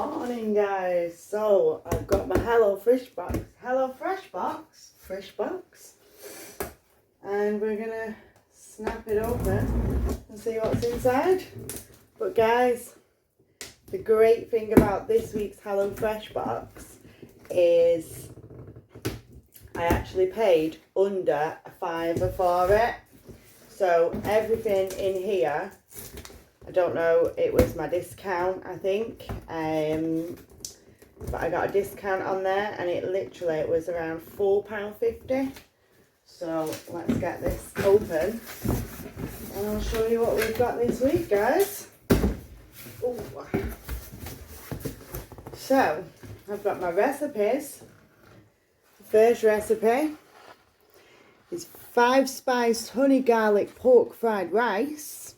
Morning guys, so I've got my HelloFresh box, and we're gonna snap it open and see what's inside. But guys, the great thing about this week's HelloFresh box is I actually paid under £5 for it. So everything in here, I don't know, it was my discount, I think, but I got a discount on there, and it was around £4.50. So let's get this open and I'll show you what we've got this week, guys. Ooh. So I've got my recipes. The first recipe is 5-spiced honey garlic pork fried rice.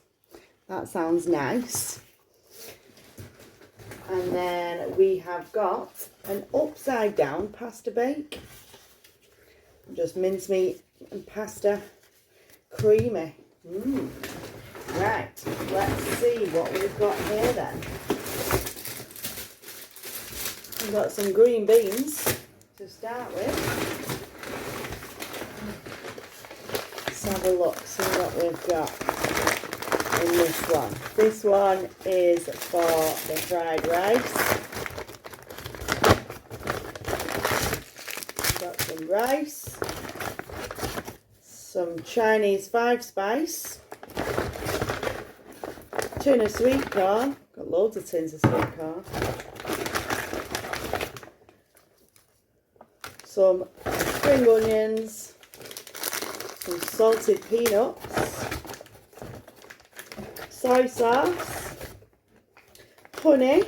That sounds nice. And then we have got an upside down pasta bake. Just mincemeat and pasta, creamy. Right, let's see what we've got here then. We've got some green beans to start with. Let's have a look, see what we've got in this one. This one is for the fried rice. Got some rice, some Chinese 5-spice, tin of sweet corn. Got loads of tins of sweet corn. Some spring onions, some salted peanuts, soy sauce, honey,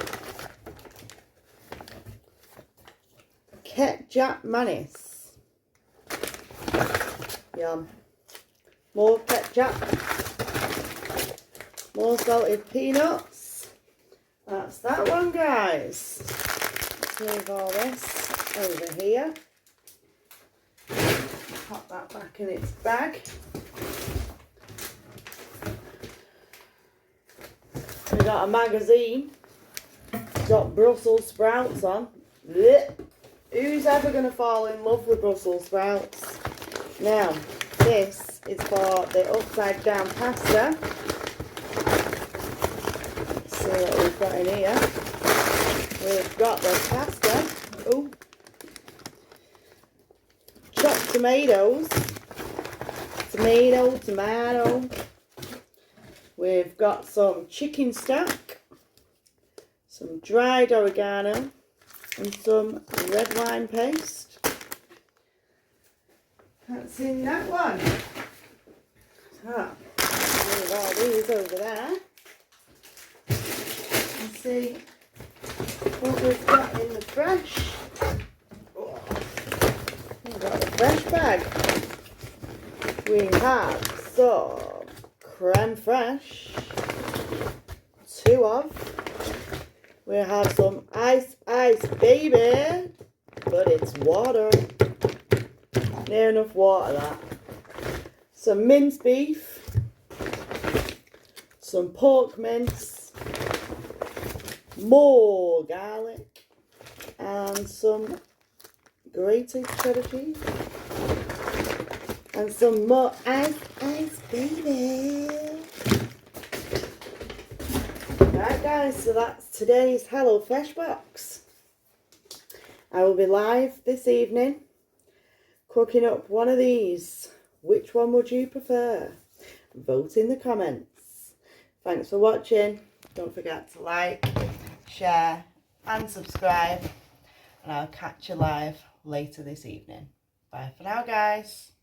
ketchup mayonnaise. Yum. More ketchup, more salted peanuts. That's that one, guys. Let's move all this over here. Pop that back in its bag. We got a magazine. Got Brussels sprouts on. Blech. Who's ever going to fall in love with Brussels sprouts? Now, this is for the upside down pasta. Let's see what we've got in here. We've got the pasta. Ooh. Chopped tomatoes. Tomato. We've got some chicken stock, some dried oregano, and some red wine paste. That's in that one. So, move all these over there. And see what we've got in the fresh. We've got the fresh bag. We have some creme fraiche, 2 of. We have some ice baby, but it's water. Near enough water, that. Some minced beef, some pork mince, more garlic, and some grated cheddar cheese, and some more ice baby. Right guys, so that's today's HelloFresh box. I will be live this evening cooking up one of these. Which one would you prefer? Vote in the comments. Thanks for watching. Don't forget to like, share and subscribe, and I'll catch you live later this evening. Bye for now, guys.